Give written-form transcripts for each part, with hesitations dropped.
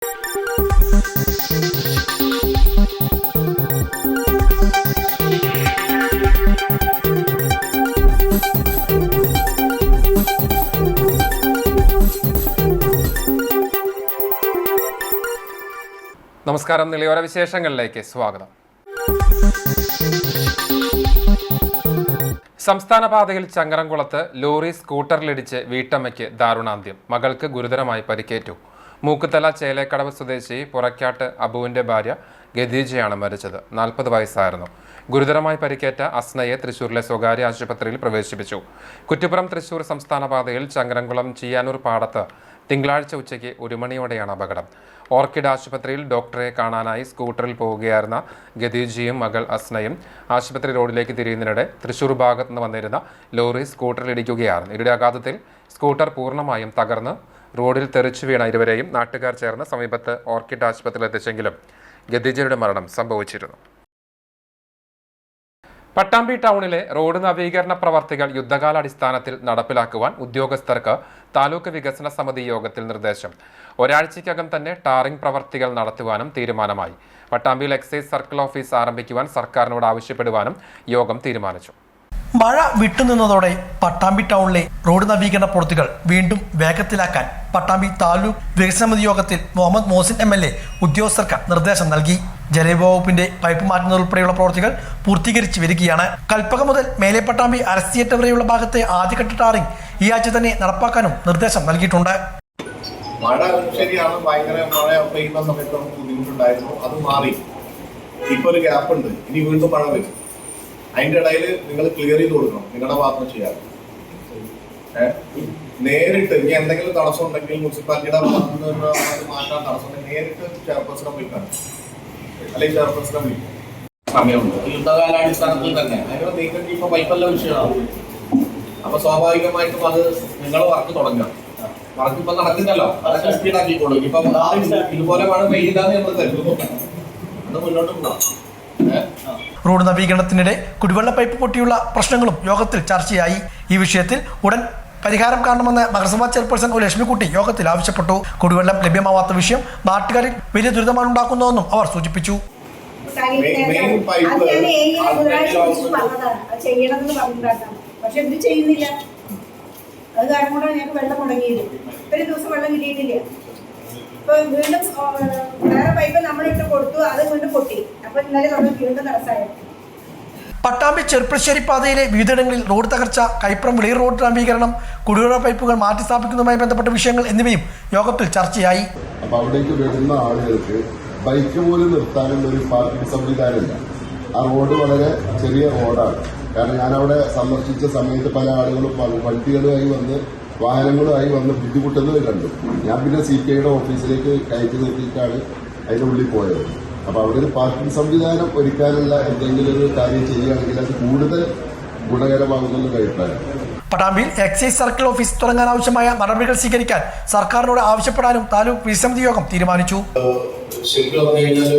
നമസ്കാരം. നിലയോര വിശേഷങ്ങളിലേക്ക് സ്വാഗതം. സംസ്ഥാന പാതയിൽ ചങ്ങരംകുളത്ത് ലോറി സ്കൂട്ടറിലിടിച്ച് വീട്ടമ്മയ്ക്ക് ദാരുണാന്ത്യം. മകൾക്ക് ഗുരുതരമായി പരിക്കേറ്റു. മൂക്കുതല ചേലേക്കടവ് സ്വദേശി പുറക്കാട്ട് അബുവിന്റെ ഭാര്യ ഗദീജയാണ് മരിച്ചത്. 40 വയസ്സായിരുന്നു. ഗുരുതരമായി പരിക്കേറ്റ അസ്നയെ തൃശൂരിലെ സ്വകാര്യ ആശുപത്രിയിൽ പ്രവേശിപ്പിച്ചു. കുറ്റിപ്പുറം തൃശൂർ സംസ്ഥാന പാതയിൽ ചങ്ങരംകുളം ചിയ്യാനൂർ പാടത്ത് തിങ്കളാഴ്ച ഉച്ചയ്ക്ക് 1 മണിയോടെയാണ് അപകടം. ഓർക്കിഡ് ആശുപത്രിയിൽ ഡോക്ടറെ കാണാനായി സ്കൂട്ടറിൽ പോവുകയായിരുന്ന ഗദീജിയും മകൾ അസ്നയും ആശുപത്രി റോഡിലേക്ക് തിരിയുന്നതിനിടെ തൃശൂർ ഭാഗത്ത് നിന്ന് വന്നിരുന്ന ലോറി സ്കൂട്ടറിൽ ഇടിക്കുകയായിരുന്നു. ഇടിയുടെ ആഘാതത്തിൽ സ്കൂട്ടർ പൂർണ്ണമായും തകർന്ന് റോഡിൽ തെറിച്ചു വീണ ഇരുവരെയും നാട്ടുകാർ ചേർന്ന് സമീപത്ത് ഓർക്കിഡ് ആശുപത്രിയിൽ എത്തിച്ചെങ്കിലും ഗദീജയുടെ മരണം സംഭവിച്ചിരുന്നു. പട്ടാമ്പി ടൗണിലെ റോഡ് നവീകരണ പ്രവർത്തികൾ യുദ്ധകാലാടിസ്ഥാനത്തിൽ നടപ്പിലാക്കുവാൻ ഉദ്യോഗസ്ഥർക്ക് താലൂക്ക് വികസന സമിതി യോഗത്തിൽ നിർദ്ദേശം. ഒരാഴ്ചയ്ക്കകം തന്നെ ടാറിംഗ് പ്രവർത്തികൾ നടത്തുവാനും തീരുമാനമായി. പട്ടാമ്പിയിൽ എക്സൈസ് സർക്കിൾ ഓഫീസ് ആരംഭിക്കുവാൻ സർക്കാരിനോട് ആവശ്യപ്പെടുവാനും യോഗം തീരുമാനിച്ചു. മഴ വിട്ടുനിന്നതോടെ പട്ടാമ്പി ടൗണിലെ റോഡ് നവീകരണ പ്രവൃത്തികൾ വീണ്ടും വേഗത്തിലാക്കാൻ പട്ടാമ്പി താലൂക്ക് വികസന സമിതി യോഗത്തിൽ മുഹമ്മദ് മോസിൻ MLA ഉദ്യോഗസ്ഥർക്ക് നിർദ്ദേശം നൽകി. ജലവിഭവ പൈപ്പ് മാറ്റുന്നതുൾപ്പെടെയുള്ള പ്രവൃത്തികൾ പൂർത്തീകരിച്ചു വരികയാണ്. കൽപ്പക മുതൽ മേലെ പട്ടാമ്പി അരസ് തിയേറ്റർ വരെയുള്ള ഭാഗത്തെ ആദ്യഘട്ട ടാറിംഗ് ഈ ആഴ്ച തന്നെ നടപ്പാക്കാനും നിർദ്ദേശം നൽകിയിട്ടുണ്ട്. മഴ ശരിയാണ്, ഭയങ്കര മഴ പെയ്യുന്ന സമയത്ത് നമുക്ക് ബുദ്ധിമുട്ടുണ്ടായിരുന്നു. അത് മാറി, ഇപ്പൊ ഒരു ഗ്യാപ്പ് ഉണ്ട്. ഇനി വീണ്ടും മഴ വരും. അതിന്റെ ഇടയിൽ നിങ്ങൾ ക്ലിയർ ചെയ്ത് കൊടുക്കണം, നിങ്ങളുടെ ഭാഗത്ത് ചെയ്യാം. നേരിട്ട് ഇനി എന്തെങ്കിലും തടസ്സം ഉണ്ടെങ്കിൽ മുനിസിപ്പാലിറ്റിയുടെ ഭാഗത്ത് നിന്ന് മാറ്റാൻ തടസ്സം ഉണ്ടെങ്കിൽ നേരിട്ട് ചെയർപേഴ്സണെ വിളിക്കണം, അല്ലെങ്കിൽ ചെയർപേഴ്സണെ വിളിക്കും. സമയമുണ്ട്. യുദ്ധകാലാടിസ്ഥാനത്തിൽ തന്നെ അതിനുള്ള നീക്കം ഇപ്പൊ പൈപ്പെല്ലാം വിഷയമാണ്. അപ്പൊ സ്വാഭാവികമായിട്ടും അത് നിങ്ങൾ വർക്ക് തുടങ്ങുക. വർക്ക് ഇപ്പൊ നടക്കുന്നല്ലോ, അതൊക്കെ സ്പീഡാക്കിക്കോളൂ. ഇപ്പൊ ഇതുപോലെ മഴ പെയ്യില്ലാന്ന് നമ്മൾ കരുതുന്നു. അത് മുന്നോട്ട് പോകാം. റോഡ് നവീകരണത്തിനിടെ കുടിവെള്ള പൈപ്പ് പൊട്ടിയുള്ള പ്രശ്നങ്ങളും യോഗത്തിൽ ചർച്ചയായി. ഈ വിഷയത്തിൽ ഉടൻ പരിഹാരം കാണണമെന്ന് നഗരസഭാ ചെയർപേഴ്സൺ ലക്ഷ്മിക്കുട്ടി യോഗത്തിൽ ആവശ്യപ്പെട്ടു. കുടിവെള്ളം ലഭ്യമാവാത്ത വിഷയം നാട്ടുകാരിൽ വലിയ ദുരിതമാണ് ഉണ്ടാക്കുന്നതെന്നും അവർ സൂചിപ്പിച്ചു. പക്ഷെ ഇത് ചെയ്യുന്നില്ല. അത് കാരണം കൂടെ ഞങ്ങൾക്ക് വെള്ളം മുടങ്ങിയത്. ഒരു ദിവസം വെള്ളം കിട്ടിയിട്ടില്ല. ഇപ്പൊ വീണ്ടും വേറെ പൈപ്പ് നമ്മളിട്ട് കൊടുത്തു, അത് വീണ്ടും പൊട്ടി. അപ്പൊ ഇന്നലെ നമ്മൾ വീണ്ടും തടസ്സമായി. പട്ടാമ്പി ചെറുപ്പശ്ശേരി പാതയിലെ വിവിധയിടങ്ങളിൽ റോഡ് തകർച്ച, കൈപ്പുറം വെളിയ റോഡ് നവീകരണം, കുടിവെള്ള പൈപ്പുകൾ മാറ്റി സ്ഥാപിക്കുന്നതുമായി ബന്ധപ്പെട്ട വിഷയങ്ങൾ എന്നിവയും യോഗത്തിൽ ചർച്ചയായി. അപ്പൊ അവിടേക്ക് വരുന്ന ആളുകൾക്ക് ബൈക്ക് പോലും നിർത്താനുള്ള ഒരു പാർക്കിംഗ് സംവിധാനമില്ല. ആ റോഡ് വളരെ ചെറിയ റോഡാണ്. കാരണം ഞാനവിടെ സന്ദർശിച്ച സമയത്ത് പല ആളുകളും വണ്ടികളുമായി വന്ന് വാഹനങ്ങളുമായി വന്ന് ബുദ്ധിമുട്ടുന്നത് കണ്ടു. ഞാൻ പിന്നെ CPIയുടെ ഓഫീസിലേക്ക് കയറ്റി നിർത്തിയിട്ടാണ് അതിൻ്റെ ഉള്ളിൽ പോയത്. അപ്പൊ അവിടെ ഒരു പാർക്കിംഗ് സംവിധാനം ഒരുക്കാനുള്ള എന്തെങ്കിലും ഒരു കാര്യം ചെയ്യുകയാണെങ്കിൽ അത് കൂടുതൽ ഗുണകരമാകുമെന്ന് അഭിപ്രായം. പട്ടാമ്പിയിൽ എക്സൈസ് സർക്കിൾ ഓഫീസ് തുടങ്ങാൻ ആവശ്യമായ നടപടികൾ സ്വീകരിക്കാൻ സർക്കാരിനോട് ആവശ്യപ്പെടാനും താലൂക്ക് വികസന സമിതി യോഗം തീരുമാനിച്ചു. ശരിക്കും പറഞ്ഞു കഴിഞ്ഞാൽ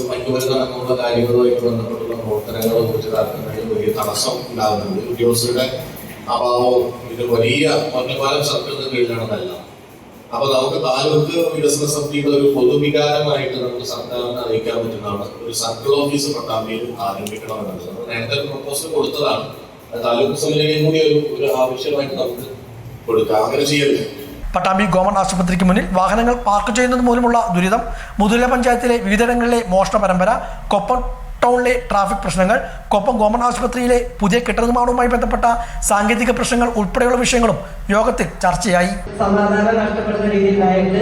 മറ്റുള്ള കാര്യങ്ങളുമായിട്ട് ബന്ധപ്പെട്ടുള്ള പ്രവർത്തനങ്ങൾ ഊർജിതാക്കുന്നതിന് വലിയ തടസ്സം ഉണ്ടാകുന്നുണ്ട്. ഉദ്യോഗസ്ഥരുടെ അഭാവം ഇത് വലിയ ഒറ്റപ്പാലം സർക്കിളിന് കീഴിലാണെന്നല്ല. അപ്പൊ നമുക്ക് താലൂക്ക് വികസന സമിതിയുടെ ഒരു പൊതുവികാരമായിട്ട് നമുക്ക് സർക്കാരിനെ അറിയിക്കാൻ പറ്റുന്നതാണ് ഒരു സർക്കിൾ ഓഫീസ് പട്ടാമ്പിയിൽ ആരംഭിക്കണമെന്നുള്ളത്. നമ്മൾ നേരത്തെ പ്രപ്പോസൽ കൊടുത്തതാണ്. താലൂക്ക് സമിതിയും കൂടി ഒരു ആവശ്യമായിട്ട് നമുക്ക് കൊടുക്കാം. അങ്ങനെ ചെയ്യരുത്. പട്ടാമ്പി ഗവൺമെന്റ് ആശുപത്രിക്ക് മുന്നിൽ വാഹനങ്ങൾ പാർക്ക് ചെയ്യുന്നത് മൂലമുള്ള ദുരിതം, മുതുല പഞ്ചായത്തിലെ വിവിധയിടങ്ങളിലെ മോഷണ പരമ്പര, കൊപ്പം ടൗണിലെ ട്രാഫിക് പ്രശ്നങ്ങൾ, കൊപ്പം ഗവൺമെന്റ് ആശുപത്രിയിലെ പുതിയ കെട്ടിട നിർമ്മാണവുമായി ബന്ധപ്പെട്ട സാങ്കേതിക പ്രശ്നങ്ങൾ ഉൾപ്പെടെയുള്ള വിഷയങ്ങളും യോഗത്തിൽ ചർച്ചയായി. സമാധാനം നഷ്ടപ്പെടുന്ന രീതിയിലായിട്ട്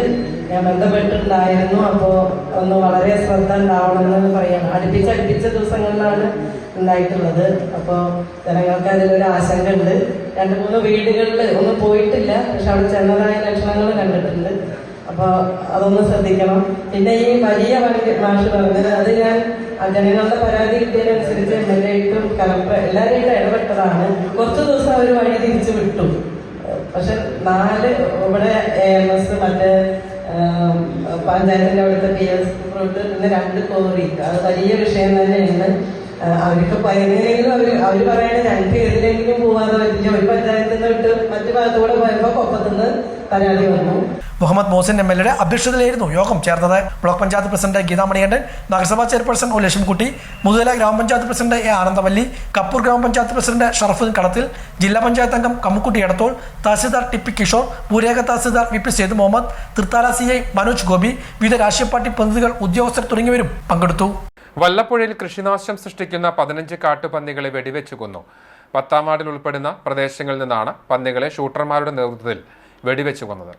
ഞാൻ ബന്ധപ്പെട്ടിട്ടുണ്ടായിരുന്നു. അപ്പോൾ ഒന്ന് വളരെ ശ്രദ്ധ ഉണ്ടാവണമെന്ന് പറയാം. അടുപ്പിച്ച ദിവസങ്ങളിലാണ് ഉണ്ടായിട്ടുള്ളത്. അപ്പോൾ ജനങ്ങൾക്ക് അതിലൊരു ആശങ്ക ഉണ്ട്. 2-3 വീടുകളിൽ ഒന്നും പോയിട്ടില്ല, പക്ഷെ അവിടെ ചെന്നതായ ലക്ഷണങ്ങൾ കണ്ടിട്ടുണ്ട്. അപ്പോൾ അതൊന്ന് ശ്രദ്ധിക്കണം. പിന്നെ ഈ വലിയ മാഷ് പറഞ്ഞത് അത് ഞാൻ ജനങ്ങളുടെ പരാതി കിട്ടിയതിനനുസരിച്ച് MLAയിട്ടും കളക്ടർ എല്ലാവരെയും ഇടപെട്ടതാണ്. കുറച്ച് ദിവസം അവർ വഴി തിരിച്ചു വിട്ടു. പക്ഷെ 4 ഇവിടെ AMS മറ്റേ പഞ്ചായത്തിന്റെ അവിടുത്തെ PS ഫ്രൂട്ട്, പിന്നെ 2 കോറി, അത് വലിയ വിഷയം തന്നെയാണ്. അവർക്ക് എങ്ങനെയെങ്കിലും അവർ പറയണേ ഞങ്ങൾക്ക് ഏതിലെങ്കിലും പോകാതെ പറ്റില്ല. ഒരു പഞ്ചായത്തിൽ നിന്ന് വിട്ട് മറ്റു ഭാഗത്തൂടെ പോയപ്പോൾ കൊപ്പത്തുനിന്ന് പരാതി വന്നു. മുഹമ്മദ് മോഹസിൻ എംഎൽഎയുടെ അധ്യക്ഷതയിലായിരുന്നു യോഗം ചേർന്നത്. ബ്ലോക്ക് പഞ്ചായത്ത് പ്രസിഡന്റ് ഗീതാ മണികണ്ഠൻ, നഗരസഭാ ചെയർപേഴ്സൺ ഒ ലക്ഷ്മിക്കുട്ടി, മുതല ഗ്രാമപഞ്ചായത്ത് പ്രസിഡന്റ് എ ആനന്ദവല്ലി, കപ്പൂർ ഗ്രാമപഞ്ചായത്ത് പ്രസിഡന്റ് ഷറഫുദ്ദീൻ കടത്തിൽ, ജില്ലാ പഞ്ചായത്ത് അംഗം കമ്മുക്കുട്ടി എടത്തോൾ, തഹസിൽദാർ ടി പി കിഷോർ, പൂരേഖ tahsildar V P Sethu Muhammad, Thrithala CI Manoj Gopi, വിവിധ രാഷ്ട്രീയ പാർട്ടി പ്രതിനിധികൾ, ഉദ്യോഗസ്ഥർ തുടങ്ങിയവരും പങ്കെടുത്തു. വല്ലപ്പുഴയിൽ കൃഷിനാശം സൃഷ്ടിക്കുന്ന 15 കാട്ടുപന്നികളെ വെടിവെച്ചു കൊന്നു. 10ാം വാർഡിൽ ഉൾപ്പെടുന്ന പ്രദേശങ്ങളിൽ നിന്നാണ് പന്നികളെ ഷൂട്ടർമാരുടെ നേതൃത്വത്തിൽ വെടിവെച്ചു കൊന്നത്.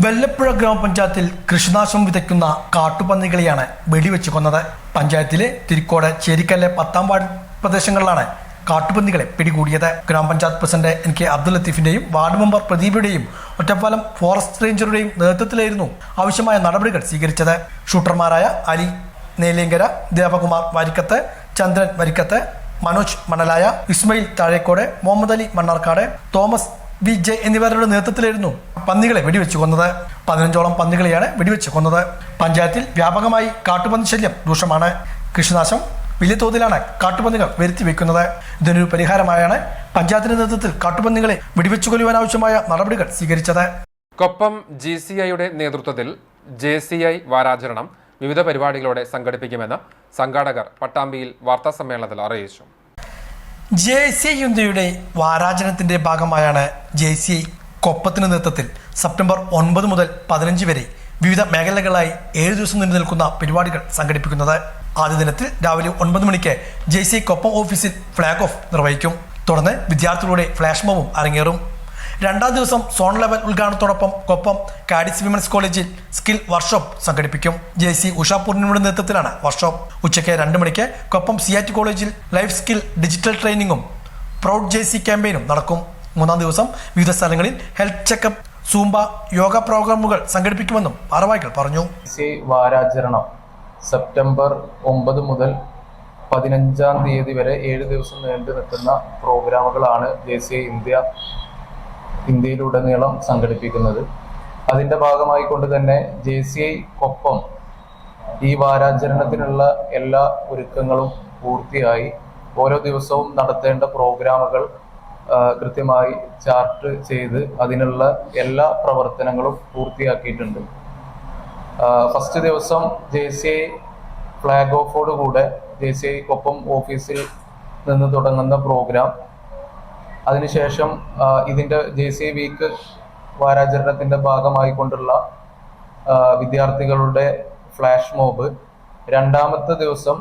വല്ലപ്പുഴ ഗ്രാമപഞ്ചായത്തിൽ കൃഷിനാശം വിതയ്ക്കുന്ന കാട്ടുപന്നികളെയാണ് വെടിവെച്ചു കൊന്നത്. പഞ്ചായത്തിലെ തിരിക്കോട്, ചേരിക്കല്ല്, 10ാം വാർഡ് പ്രദേശങ്ങളിലാണ് കാട്ടുപന്നികളെ പിടികൂടിയത്. ഗ്രാമപഞ്ചായത്ത് പ്രസിഡന്റ് NK അബ്ദുൽ ലത്തീഫിന്റെയും വാർഡ് മെമ്പർ പ്രദീപിന്റെയും ഒറ്റപ്പാലം ഫോറസ്റ്റ് റേഞ്ചറുടെയും നേതൃത്വത്തിലായിരുന്നു ആവശ്യമായ നടപടികൾ സ്വീകരിച്ചത്. ഷൂട്ടർമാരായ അലി നേലിയങ്കര, ദേവകുമാർ വാരിക്കത്ത്, ചന്ദ്രൻ വരിക്കത്ത്, മനോജ് മണലായ, ഇസ്മയിൽ താഴേക്കോട്, മുഹമ്മദ് അലി മണ്ണാർക്കാട്, തോമസ് VJ എന്നിവരുടെ നേതൃത്വത്തിലായിരുന്നു പന്നികളെ വെടിവെച്ചു കൊന്നത്. 15ഓളം പന്നികളെയാണ് വെടിവെച്ചു കൊന്നത്. പഞ്ചായത്തിൽ വ്യാപകമായി കാട്ടുപന്നി ശല്യം രൂക്ഷമാണ്. കൃഷിനാശം വലിയ തോതിലാണ് കാട്ടുപന്നികൾ വരുത്തി വെക്കുന്നത്. ഇതിനൊരു പരിഹാരമായാണ് പഞ്ചായത്തിന്റെ നേതൃത്വത്തിൽ കാട്ടുപന്നികളെ വെടിവെച്ചു കൊല്ലുവാനാവശ്യമായ നടപടികൾ സ്വീകരിച്ചത്. കൊപ്പം GCIയുടെ നേതൃത്വത്തിൽ JCI വാരാചരണം വിവിധ പരിപാടികളോടെ സംഘടിപ്പിക്കുമെന്ന് സംഘാടകർ പട്ടാമ്പിയിൽ വാർത്താസമ്മേളനത്തിൽ അറിയിച്ചു. JCI വാരാചരണത്തിന്റെ ഭാഗമായാണ് JCI കൊപ്പത്തിന് നേതൃത്വത്തിൽ സെപ്റ്റംബർ 9 മുതൽ 15 വരെ വിവിധ മേഖലകളായി 7 ദിവസം നീണ്ടു നിൽക്കുന്ന പരിപാടികൾ സംഘടിപ്പിക്കുന്നത്. ആദ്യ ദിനത്തിൽ രാവിലെ 9 മണിക്ക് JCI കൊപ്പം ഓഫീസിൽ ഫ്ലാഗ് ഓഫ് നിർവഹിക്കും. തുടർന്ന് വിദ്യാർത്ഥികളുടെ ഫ്ലാഷ് മോബും അരങ്ങേറും. 2ാം ദിവസം സോൺ ലെവൽ ഉദ്ഘാടനത്തോടൊപ്പം കൊപ്പം കാഡിസ് വിമൻസ് കോളേജിൽ സ്കിൽ വർക്ക്ഷോപ്പ് സംഘടിപ്പിക്കും. JCI ഉഷാ പൂർണിമയുടെ നേതൃത്വത്തിലാണ് വർക്ക്ഷോപ്പ്. ഉച്ചയ്ക്ക് 2 മണിക്ക് Koppam CIT college life skill digital ട്രെയിനിങ്ങും പ്രൗഡ് JCI ക്യാമ്പയിനും നടക്കും. 3ാം ദിവസം വിവിധ സ്ഥലങ്ങളിൽ ഹെൽത്ത് ചെക്കപ്പ്, സൂംബ, യോഗ പ്രോഗ്രാമുകൾ സംഘടിപ്പിക്കുമെന്നും ഭാരവാഹികൾ പറഞ്ഞു. JCI വാരാചരണം സെപ്റ്റംബർ 9 മുതൽ 15-ാം തീയതി വരെ 7 ദിവസം നീണ്ടു നിൽക്കുന്ന പ്രോഗ്രാമുകളാണ് JCI ഇന്ത്യയിലുടനീളം സംഘടിപ്പിക്കുന്നത്. അതിൻ്റെ ഭാഗമായി കൊണ്ട് തന്നെ JCI കൊപ്പം ഈ വാരാചരണത്തിനുള്ള എല്ലാ ഒരുക്കങ്ങളും പൂർത്തിയായി. ഓരോ ദിവസവും നടത്തേണ്ട പ്രോഗ്രാമുകൾ കൃത്യമായി ചാർട്ട് ചെയ്ത് അതിനുള്ള എല്ലാ പ്രവർത്തനങ്ങളും പൂർത്തിയാക്കിയിട്ടുണ്ട്. ഫസ്റ്റ് ദിവസം JCI ഫ്ലാഗ് ഓഫോടുകൂടെ JCI കൊപ്പം ഓഫീസിൽ നിന്ന് തുടങ്ങുന്ന പ്രോഗ്രാം, അതിനുശേഷം ഇതിൻ്റെ JCI വീക്ക് വാരാചരണത്തിൻ്റെ ഭാഗമായി കൊണ്ടുള്ള വിദ്യാർത്ഥികളുടെ ഫ്ലാഷ് മോബ്, 2ാമത്തെ ദിവസം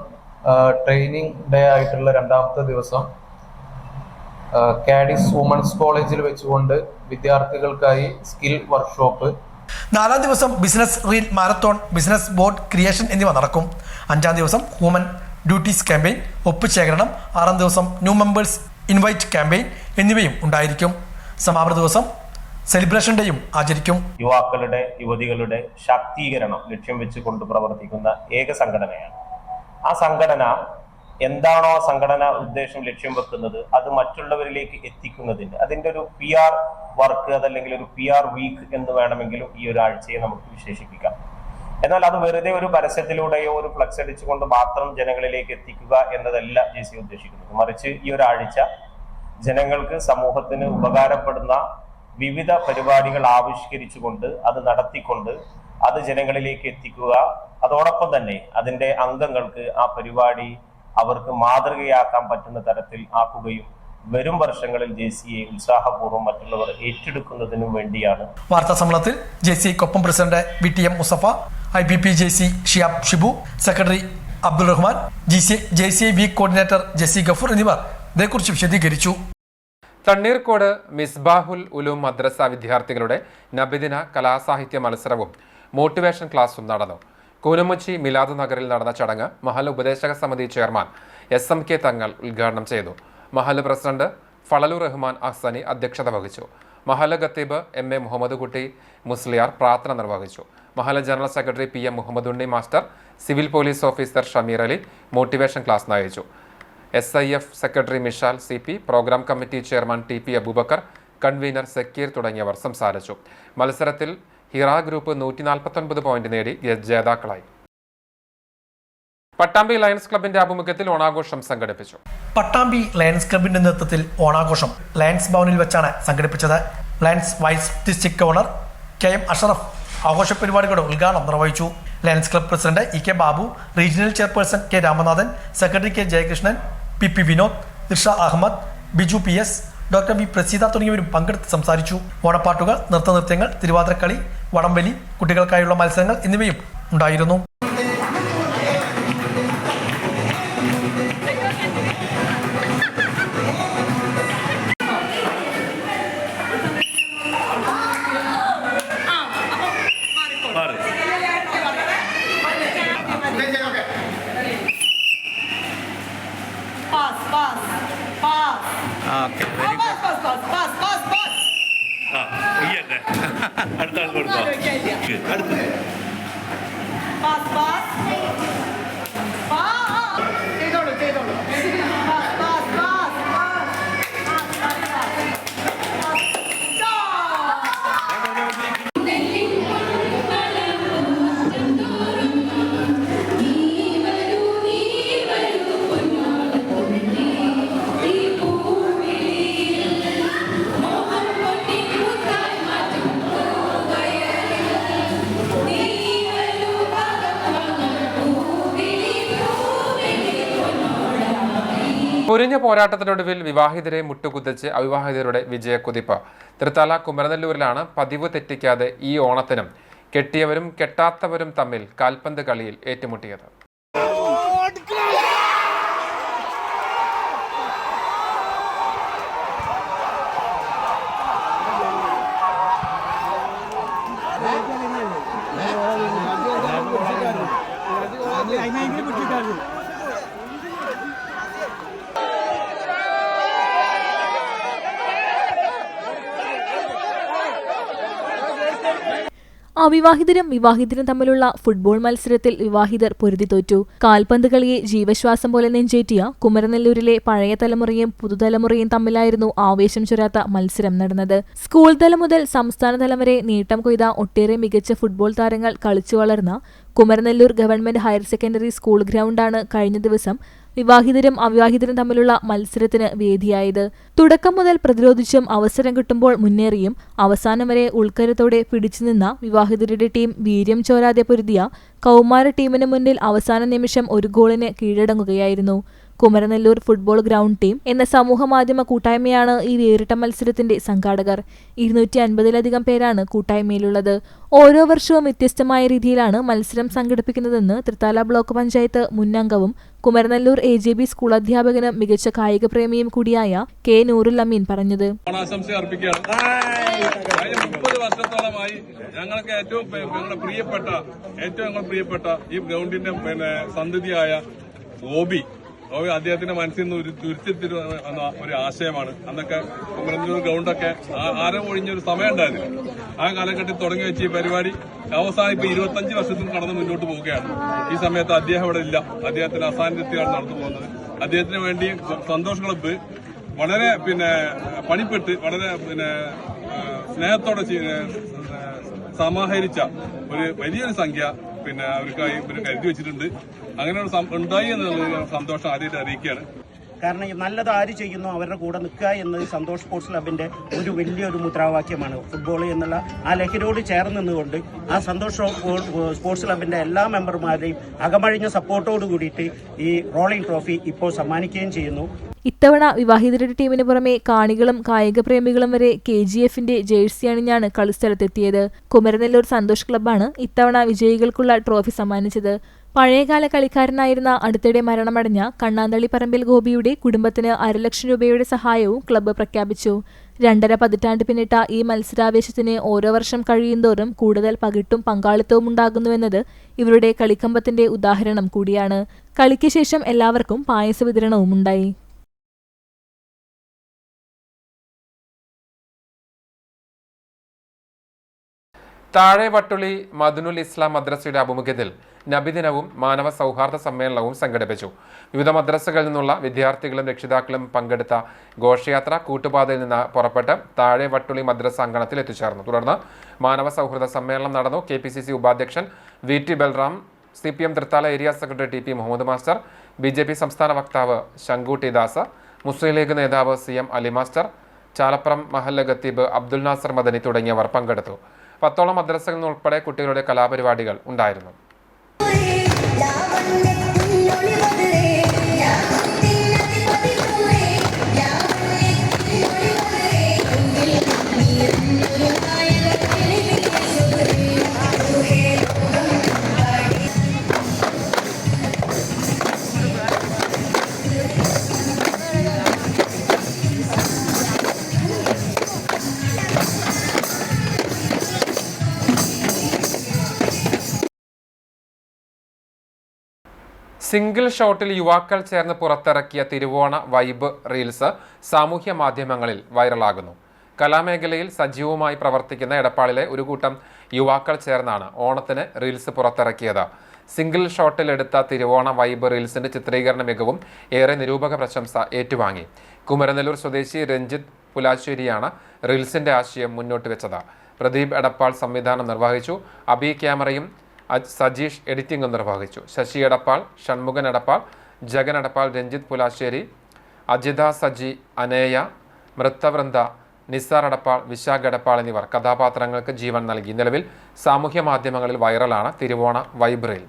ട്രെയിനിങ് ഡേ ആയിട്ടുള്ള 2ാമത്തെ ദിവസം കാഡിസ് വുമൻസ് കോളേജിൽ വെച്ചുകൊണ്ട് വിദ്യാർത്ഥികൾക്കായി സ്കിൽ വർക്ക്ഷോപ്പ്, 4ാം ദിവസം business reel marathon, business board creation എന്നിവ നടക്കും. 5ാം ദിവസം ഹ്യൂമൻ ഡ്യൂട്ടീസ് ക്യാമ്പയിൻ, ഒപ്പുശേഖരണം, 6ാം ദിവസം ന്യൂ മെമ്പേഴ്സ് ഇൻവൈറ്റ് ക്യാമ്പയിൻ എന്നിവയും ഉണ്ടായിരിക്കും. സമാപന ദിവസം സെലിബ്രേഷൻ ഡേയും ആചരിക്കും. യുവാക്കളുടെ, യുവതികളുടെ ശാക്തീകരണം ലക്ഷ്യം വെച്ചുകൊണ്ട് പ്രവർത്തിക്കുന്ന ഏക സംഘടനയാണ്. ആ സംഘടന എന്താണോ ആ സംഘടന ഉദ്ദേശം ലക്ഷ്യം വെക്കുന്നത് അത് മറ്റുള്ളവരിലേക്ക് എത്തിക്കുന്നതിന് അതിൻ്റെ ഒരു PR വർക്ക്, അതല്ലെങ്കിൽ ഒരു PR വീക്ക് എന്ന് വേണമെങ്കിലും ഈ ഒരു ആഴ്ചയെ നമുക്ക് വിശേഷിപ്പിക്കാം. എന്നാൽ അത് വെറുതെ ഒരു പരസ്യത്തിലൂടെയോ ഒരു ഫ്ലക്സ് അടിച്ചുകൊണ്ട് മാത്രം ജനങ്ങളിലേക്ക് എത്തിക്കുക എന്നതല്ല JCI ഉദ്ദേശിക്കുന്നത്. മറിച്ച് ഈ ഒരാഴ്ച ജനങ്ങൾക്ക്, സമൂഹത്തിന് ഉപകാരപ്പെടുന്ന വിവിധ പരിപാടികൾ ആവിഷ്കരിച്ചുകൊണ്ട് അത് നടത്തിക്കൊണ്ട് അത് ജനങ്ങളിലേക്ക് എത്തിക്കുക. അതോടൊപ്പം തന്നെ അതിൻ്റെ അംഗങ്ങൾക്ക് ആ പരിപാടി അവർക്ക് മാതൃകയാക്കാൻ പറ്റുന്ന തരത്തിൽ ആക്കുകയും വരും വർഷങ്ങളിൽ JCI ഉത്സാഹപൂർവ്വം മറ്റുള്ളവർ ഏറ്റെടുക്കുന്നതിനും വേണ്ടിയാണ്. വാർത്താ സമ്മേളനത്തിൽ JCI കൊപ്പം president VTM Musafa, IPP JCI Shiyab Shibu, secretary Abdul Rahman, JCI week coordinator J C Gafoor എന്നിവർ ഇതേക്കുറിച്ച് വിശദീകരിച്ചു. തണ്ണീർക്കോട് മിസ്ബാഹുൽ ഉലൂം മദ്രസ വിദ്യാർത്ഥികളുടെ നബിദിന കലാസാഹിത്യ മത്സരവും മോട്ടിവേഷൻ ക്ലാസും നടന്നു. കൂനമുച്ചി മിലാദ് നഗറിൽ നടന്ന ചടങ്ങ് മഹൽ ഉപദേശക സമിതി ചെയർമാൻ SMK തങ്ങൾ ഉദ്ഘാടനം ചെയ്തു. മഹൽ പ്രസിഡന്റ് ഫളലു റഹ്മാൻ അഹ്സനി അധ്യക്ഷത വഹിച്ചു. മഹൽ ഖത്തീബ് MA മുഹമ്മദ് കുട്ടി മുസ്ലിയാർ പ്രാർത്ഥന നിർവഹിച്ചു. Mahal general secretary PM Muhammad Unni master, civil police officer Shameer Ali motivation class നയിച്ചു. SIF secretary Mishal CP, program committee chairman TP Aboobacker, convener Zakir തുടങ്ങിയവർ സംസാരിച്ചു. മത്സരത്തിൽ ഹിറ ഗ്രൂപ്പ് 149 പോയിന്റ് നേടി ജേതാക്കളായി. പട്ടാമ്പി ലയൺസ് ക്ലബിന്റെ ആഭിമുഖ്യത്തിൽ ഓണാഘോഷം സംഘടിപ്പിച്ചു. പട്ടാമ്പി ലയൺസ് ക്ലബിന്റെ നേതൃത്വത്തിൽ ഓണാഘോഷം ലയൺസ് ഭവനിൽ വെച്ചാണ് സംഘടിപ്പിച്ചത്. Lions vice district governor KM Ashraf ആഘോഷ പരിപാടികളുടെ ഉദ്ഘാടനം നിർവഹിച്ചു. Lions club president EK Babu, regional chairperson K Ramanathan, secretary K Jayakrishnan, PP Vinod, Irsha Ahmed, Biju PS, doctor V Praseetha തുടങ്ങിയവരും പങ്കെടുത്ത് സംസാരിച്ചു. ഓണപ്പാട്ടുകൾ, നൃത്തനൃത്യങ്ങൾ, തിരുവാതിരക്കളി, വടംവലി, കുട്ടികൾക്കായുള്ള മത്സരങ്ങൾ എന്നിവയും ഉണ്ടായിരുന്നു. പൊരിഞ്ഞ പോരാട്ടത്തിനൊടുവിൽ വിവാഹിതരെ മുട്ടുകുത്തിച്ച് അവിവാഹിതരുടെ വിജയക്കുതിപ്പ്. തൃത്താല കുമരനെല്ലൂരിലാണ് പതിവ് തെറ്റിക്കാതെ ഈ ഓണത്തിനും കെട്ടിയവരും കെട്ടാത്തവരും തമ്മിൽ കാൽപന്ത് കളിയിൽ ഏറ്റുമുട്ടിയത്. അവിവാഹിതരും വിവാഹിതരും തമ്മിലുള്ള ഫുട്ബോൾ മത്സരത്തിൽ വിവാഹിതർ പൊരുതി തോറ്റു. കാൽപന്ത് കളിയെ ജീവശ്വാസം പോലെ നെഞ്ചേറ്റിയ കുമരനെല്ലൂരിലെ പഴയ തലമുറയും പുതുതലമുറയും തമ്മിലായിരുന്നു ആവേശം ചൊരാത്ത മത്സരം നടന്നത്. സ്കൂൾ തലം മുതൽ സംസ്ഥാന തലം വരെ നീട്ടം കൊയ്ത ഒട്ടേറെ മികച്ച ഫുട്ബോൾ താരങ്ങൾ കളിച്ചു വളർന്ന Kumaranellur government higher secondary school ഗ്രൗണ്ടാണ് കഴിഞ്ഞ ദിവസം വിവാഹിതരും അവിവാഹിതരും തമ്മിലുള്ള മത്സരത്തിന് വേദിയായത്. തുടക്കം മുതൽ പ്രതിരോധിച്ചും അവസരം കിട്ടുമ്പോൾ മുന്നേറിയും അവസാനം വരെ ഉൾക്കരുത്തോടെ പിടിച്ചുനിന്ന വിവാഹിതരുടെ ടീം വീര്യം ചോരാതെ പൊരുതിയ കൗമാര ടീമിന് മുന്നിൽ അവസാന നിമിഷം ഒരു ഗോളിന് കീഴടങ്ങുകയായിരുന്നു. കുമരനെല്ലൂർ ഫുട്ബോൾ ഗ്രൗണ്ട് ടീം എന്ന സമൂഹമാധ്യമ കൂട്ടായ്മയാണ് ഈ വേറിട്ട മത്സരത്തിന്റെ സംഘാടകർ. 250-ലധികം പേരാണ് കൂട്ടായ്മയിലുള്ളത്. ഓരോ വർഷവും വ്യത്യസ്തമായ രീതിയിലാണ് മത്സരം സംഘടിപ്പിക്കുന്നതെന്ന് തൃത്താല ബ്ലോക്ക് പഞ്ചായത്ത് മുൻ അംഗവും കുമരനെല്ലൂർ AJB സ്കൂൾ അധ്യാപകനും മികച്ച കായിക പ്രേമിയും കൂടിയായ K നൂറുൽ അമീൻ പറഞ്ഞത്. വർഷത്തോളമായി ഞങ്ങൾക്ക് ഏറ്റവും പ്രിയപ്പെട്ട ഈ ഗ്രൗണ്ടിന്റെ സന്തതിയായ ഗോപി അദ്ദേഹത്തിന്റെ മനസ്സിൽ നിന്ന് ഉരുത്തിരിവന്ന ഒരു ആശയമാണ്. അന്നൊക്കെ കുമരനെല്ലൂർ ഗ്രൗണ്ടൊക്കെ ആരം ഒഴിഞ്ഞൊരു സമയം ഉണ്ടായിരുന്നു. ആ കാലഘട്ടത്തിൽ തുടങ്ങി വെച്ച ഈ പരിപാടി അവസാനം ഇപ്പൊ 25 വർഷത്തിൽ കടന്ന് മുന്നോട്ട് പോവുകയാണ്. ഈ സമയത്ത് അദ്ദേഹം ഇവിടെ ഇല്ല. അദ്ദേഹത്തിന്റെ അസാന്നിധ്യത്തിലാണ് നടന്നു പോകുന്നത്. അദ്ദേഹത്തിന് വേണ്ടി സന്തോഷ് ക്ലബ്ബ് വളരെ പണിപ്പെട്ട് വളരെ സ്നേഹത്തോടെ സമാഹരിച്ച ഒരു വലിയൊരു സംഖ്യ അവർക്കായി കരുതി വെച്ചിട്ടുണ്ട്. അങ്ങനെ ഉണ്ടായി എന്നുള്ള സന്തോഷം ആദ്യമായിട്ട് അറിയിക്കുകയാണ്. കാരണം നല്ലത് ആര് ചെയ്യുന്നു അവരുടെ കൂടെ നിൽക്കുക എന്നത് സന്തോഷ് സ്പോർട്സ് ക്ലബിന്റെ ഒരു വലിയൊരു മുദ്രാവാക്യമാണ്. ഫുട്ബോൾ എന്നുള്ള ആ ലഹരിയോട് ചേർന്ന് നിന്നുകൊണ്ട് ആ സന്തോഷ് സ്പോർട്സ് ക്ലബിന്റെ എല്ലാ മെമ്പർമാരെയും അകമഴിഞ്ഞ സപ്പോർട്ടോട് കൂടിയിട്ട് ഈ റോളിംഗ് ട്രോഫി ഇപ്പോൾ സമ്മാനിക്കുകയും ചെയ്യുന്നു. ഇത്തവണ വിവാഹിതരുടെ ടീമിന് പുറമെ കാണികളും കായിക പ്രേമികളും വരെ KGFന്റെ ജേഴ്സി അണിഞ്ഞാണ് കളിസ്ഥലത്തെത്തിയത്. കുമരനെല്ലൂർ സന്തോഷ് ക്ലബ്ബാണ് ഇത്തവണ വിജയികൾക്കുള്ള ട്രോഫി സമ്മാനിച്ചത്. പഴയകാല കളിക്കാരനായിരുന്ന അടുത്തിടെ മരണമടഞ്ഞ കണ്ണാന്തളി പറമ്പിൽ ഗോപിയുടെ കുടുംബത്തിന് 1.5 ലക്ഷം രൂപയുടെ സഹായവും ക്ലബ്ബ് പ്രഖ്യാപിച്ചു. 2.5 പതിറ്റാണ്ട് പിന്നിട്ട ഈ മത്സരാവേശത്തിന് ഓരോ വർഷം കഴിയുന്തോറും കൂടുതൽ പകിട്ടും പങ്കാളിത്തവും ഉണ്ടാകുന്നുവെന്നത് ഇവരുടെ കളിക്കമ്പത്തിന്റെ ഉദാഹരണം കൂടിയാണ്. കളിക്ക് ശേഷം എല്ലാവർക്കും പായസ വിതരണവും ഉണ്ടായി. താഴെ വട്ടുളി മദനുൽ ഇസ്ലാം മദ്രസയുടെ ആഭിമുഖ്യത്തിൽ നബിദിനവും മാനവ സൗഹാർദ്ദ സമ്മേളനവും സംഘടിപ്പിച്ചു. വിവിധ മദ്രസകളിൽ നിന്നുള്ള വിദ്യാർത്ഥികളും രക്ഷിതാക്കളും പങ്കെടുത്ത ഘോഷയാത്ര കൂട്ടുപാതയിൽ നിന്ന് പുറപ്പെട്ട് താഴെ വട്ടുളി മദ്രസ അങ്കണത്തിൽ എത്തിച്ചേർന്നു. തുടർന്ന് മാനവ സൗഹൃദ സമ്മേളനം നടന്നു. KPCC ഉപാധ്യക്ഷൻ VT Balram CPM Thrithala area secretary TP Muhammad master, BJP സംസ്ഥാന വക്താവ് ശങ്കുട്ടി ദാസ്, മുസ്ലിം ലീഗ് നേതാവ് CM അലി മാസ്റ്റർ, ചാലപ്പുറം മഹല്ല ഖത്തീബ് അബ്ദുൽ നാസർ മദനി തുടങ്ങിയവർ പങ്കെടുത്തു. 10ഓളം മദ്രസകളിൽ നിന്നുൾപ്പെടെ കുട്ടികളുടെ കലാപരിപാടികൾ ഉണ്ടായിരുന്നു. സിംഗിൾ ഷോട്ടിൽ യുവാക്കൾ ചേർന്ന് പുറത്തിറക്കിയ തിരുവോണ വൈബ് റീൽസ് സാമൂഹ്യ മാധ്യമങ്ങളിൽ വൈറലാകുന്നു. കലാമേഖലയിൽ സജീവമായി പ്രവർത്തിക്കുന്ന എടപ്പാളിലെ ഒരു കൂട്ടം യുവാക്കൾ ചേർന്നാണ് ഓണത്തിന് റീൽസ് പുറത്തിറക്കിയത്. സിംഗിൾ ഷോട്ടിൽ എടുത്ത തിരുവോണ വൈബ് റീൽസിന്റെ ചിത്രീകരണ മികവും ഏറെ നിരൂപക പ്രശംസ ഏറ്റുവാങ്ങി. കുമരനെല്ലൂർ സ്വദേശി രഞ്ജിത്ത് പുലാശ്ശേരിയാണ് റീൽസിന്റെ ആശയം മുന്നോട്ട് വെച്ചത്. പ്രദീപ് എടപ്പാൾ സംവിധാനം നിർവഹിച്ചു. അബി ക്യാമറയും സജീഷ് എഡിറ്റിംഗും നിർവഹിച്ചു. ശശി എടപ്പാൾ, ഷൺമുഖൻ എടപ്പാൾ, ജഗൻ എടപ്പാൾ, രഞ്ജിത്ത് പുലാശ്ശേരി, അജിത സജി, അനേയ, മൃത്തവൃന്ദ, നിസാർ എടപ്പാൾ, വിശാഖ് എടപ്പാൾ എന്നിവർ കഥാപാത്രങ്ങൾക്ക് ജീവൻ നൽകി. നിലവിൽ സാമൂഹ്യ മാധ്യമങ്ങളിൽ വൈറലാണ് തിരുവോണ വൈബ് റീൽ.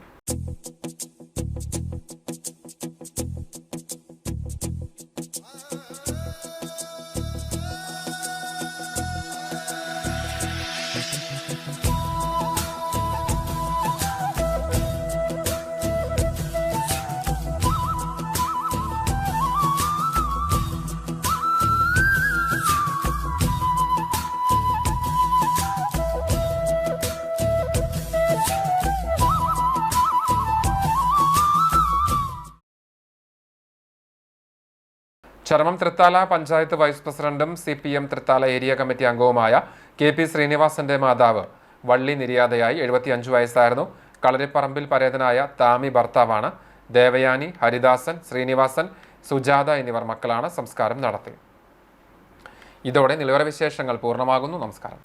ചരമം തൃത്താല പഞ്ചായത്ത് വൈസ് പ്രസിഡന്റും CPM തൃത്താല ഏരിയ കമ്മിറ്റി അംഗവുമായ KP ശ്രീനിവാസന്റെ മാതാവ് വള്ളി നിര്യാതയായി. 75 വയസ്സായിരുന്നു. കളരിപ്പറമ്പിൽ പരേതനായ താമി ഭർത്താവാണ്. ദേവയാനി, ഹരിദാസൻ, ശ്രീനിവാസൻ, സുജാത എന്നിവർ മക്കളാണ്. സംസ്കാരം നടത്തി. ഇതോടെ നിലവറ വിശേഷങ്ങൾ പൂർണ്ണമാകുന്നു. നമസ്കാരം.